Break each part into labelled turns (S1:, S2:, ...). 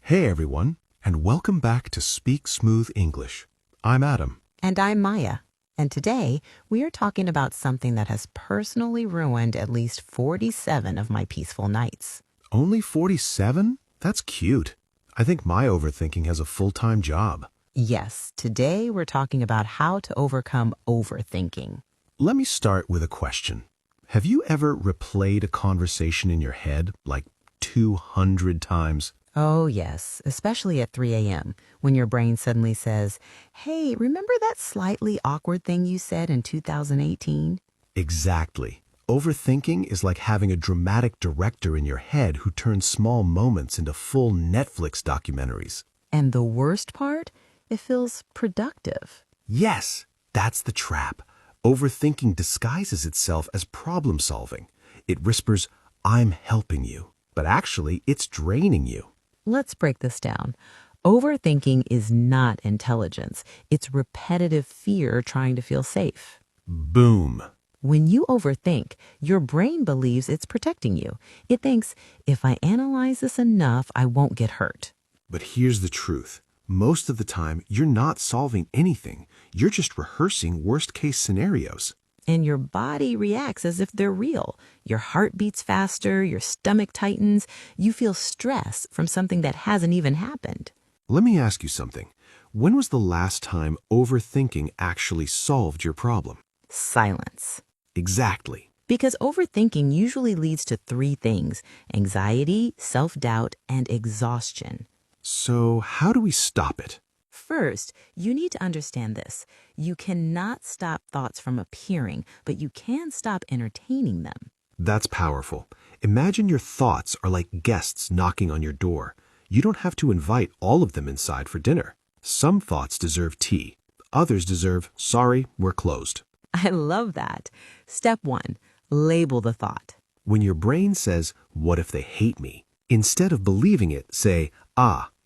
S1: Hey everyone, and welcome back to Speak Smooth English. I'm Adam.
S2: And I'm Maya. And today, we are talking about something that has personally ruined at least 47 of my peaceful nights.
S1: Only 47? That's cute. I think my overthinking has a full-time job.
S2: Yes, today we're talking about how to overcome overthinking.
S1: Let me start with a question. Have you ever replayed a conversation in your head like 200 times?
S2: Oh, yes, especially at 3 a.m. when your brain suddenly says, hey, remember that slightly awkward thing you said in 2018?
S1: Exactly. Overthinking is like having a dramatic director in your head who turns small moments into full Netflix documentaries.
S2: And the worst part? It feels productive.
S1: Yes, that's the trap. Overthinking disguises itself as problem solving. It whispers, I'm helping you, but actually it's draining you.
S2: Let's break this down. Overthinking is not intelligence. It's repetitive fear trying to feel safe.
S1: Boom.
S2: When you overthink, your brain believes it's protecting you. It thinks, if I analyze this enough, I won't get hurt.
S1: But here's the truth. Most of the time, you're not solving anything. You're just rehearsing worst-case scenarios.
S2: And your body reacts as if they're real. Your heart beats faster, your stomach tightens, you feel stress from something that hasn't even happened.
S1: Let me ask you something. When was the last time overthinking actually solved your problem?
S2: Silence.
S1: Exactly.
S2: Because overthinking usually leads to three things: anxiety, self-doubt, and exhaustion.
S1: So how do we stop it?
S2: First, you need to understand this. You cannot stop thoughts from appearing, but you can stop entertaining them.
S1: That's powerful. Imagine your thoughts are like guests knocking on your door. You don't have to invite all of them inside for dinner. Some thoughts deserve tea. Others deserve, sorry, we're closed.
S2: I love that. Step 1, label the thought.
S1: When your brain says, what if they hate me? Instead of believing it, say,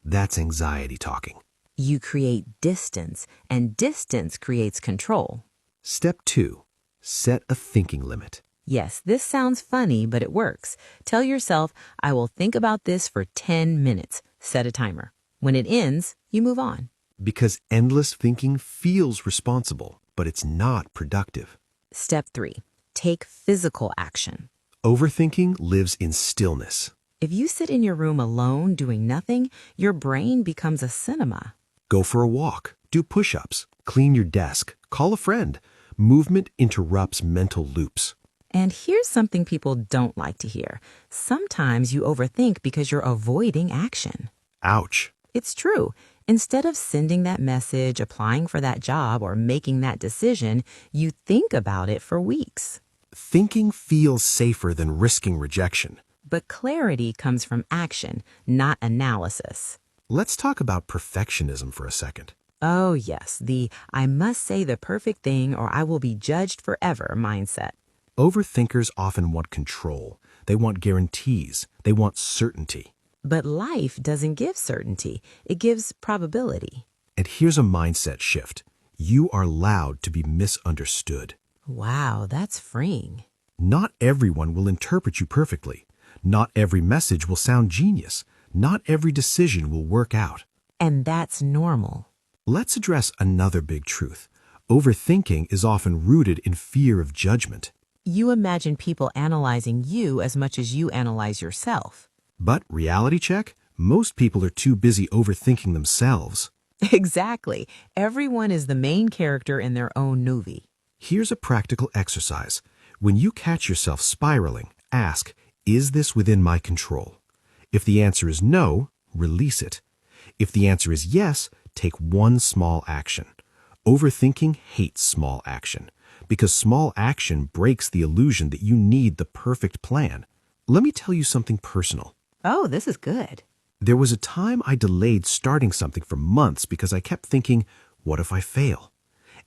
S1: that's anxiety talking.
S2: You create distance, and distance creates control.
S1: Step 2, set a thinking limit.
S2: Yes, this sounds funny, but it works. Tell yourself, I will think about this for 10 minutes. Set a timer. When it ends, you move on.
S1: Because endless thinking feels responsible, but it's not productive.
S2: Step 3, take physical action.
S1: Overthinking lives in stillness.
S2: If you sit in your room alone doing nothing, your brain becomes a cinema.
S1: Go for a walk, do push-ups, clean your desk, call a friend. Movement interrupts mental loops.
S2: And here's something people don't like to hear. Sometimes you overthink because you're avoiding action.
S1: Ouch.
S2: It's true. Instead of sending that message, applying for that job, or making that decision, you think about it for weeks.
S1: Thinking feels safer than risking rejection.
S2: But clarity comes from action, not analysis.
S1: Let's talk about perfectionism for a second.
S2: Oh yes, the I must say the perfect thing or I will be judged forever mindset.
S1: Overthinkers often want control. They want guarantees. They want certainty.
S2: But life doesn't give certainty. It gives probability.
S1: And here's a mindset shift. You are allowed to be misunderstood.
S2: Wow, that's freeing.
S1: Not everyone will interpret you perfectly. Not every message will sound genius. Not every decision will work out.
S2: And that's normal.
S1: Let's address another big truth. Overthinking is often rooted in fear of judgment.
S2: You imagine people analyzing you as much as you analyze yourself.
S1: But reality check? Most people are too busy overthinking themselves.
S2: Exactly. Everyone is the main character in their own movie.
S1: Here's a practical exercise. When you catch yourself spiraling, ask, is this within my control? If the answer is no, release it. If the answer is yes, take one small action. Overthinking hates small action because small action breaks the illusion that you need the perfect plan. Let me tell you something personal.
S2: Oh, this is good.
S1: There was a time I delayed starting something for months because I kept thinking, what if I fail?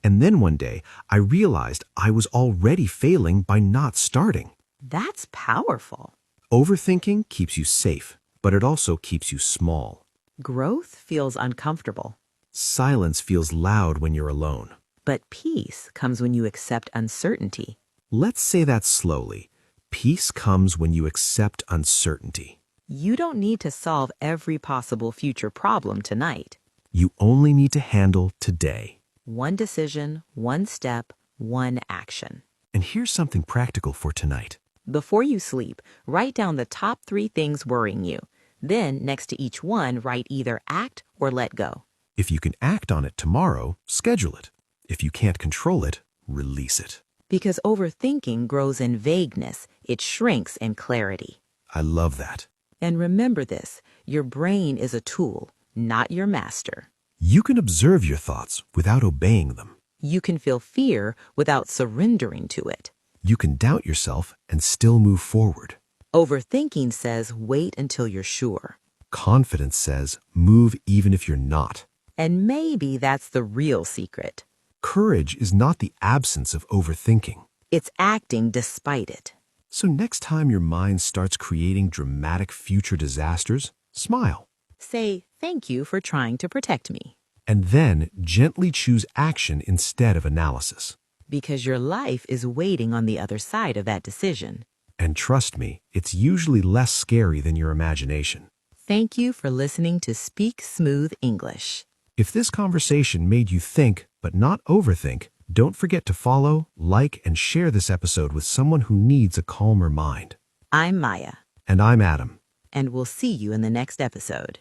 S1: And then one day, I realized I was already failing by not starting.
S2: That's powerful.
S1: Overthinking keeps you safe, but it also keeps you small.
S2: Growth feels uncomfortable.
S1: Silence feels loud when you're alone.
S2: But peace comes when you accept uncertainty.
S1: Let's say that slowly. Peace comes when you accept uncertainty.
S2: You don't need to solve every possible future problem tonight.
S1: You only need to handle today.
S2: One decision, one step, one action.
S1: And here's something practical for tonight.
S2: Before you sleep, write down the top 3 things worrying you. Then, next to each one, write either act or let go.
S1: If you can act on it tomorrow, schedule it. If you can't control it, release it.
S2: Because overthinking grows in vagueness, it shrinks in clarity.
S1: I love that.
S2: And remember this, your brain is a tool, not your master.
S1: You can observe your thoughts without obeying them.
S2: You can feel fear without surrendering to it.
S1: You can doubt yourself and still move forward.
S2: Overthinking says wait until you're sure.
S1: Confidence says move even if you're not.
S2: And maybe that's the real secret.
S1: Courage is not the absence of overthinking.
S2: It's acting despite it.
S1: So next time your mind starts creating dramatic future disasters, smile.
S2: Say, thank you for trying to protect me.
S1: And then gently choose action instead of analysis.
S2: Because your life is waiting on the other side of that decision.
S1: And trust me, it's usually less scary than your imagination.
S2: Thank you for listening to Speak Smooth English.
S1: If this conversation made you think, but not overthink, don't forget to follow, like, and share this episode with someone who needs a calmer mind.
S2: I'm Maya.
S1: And I'm Adam.
S2: And we'll see you in the next episode.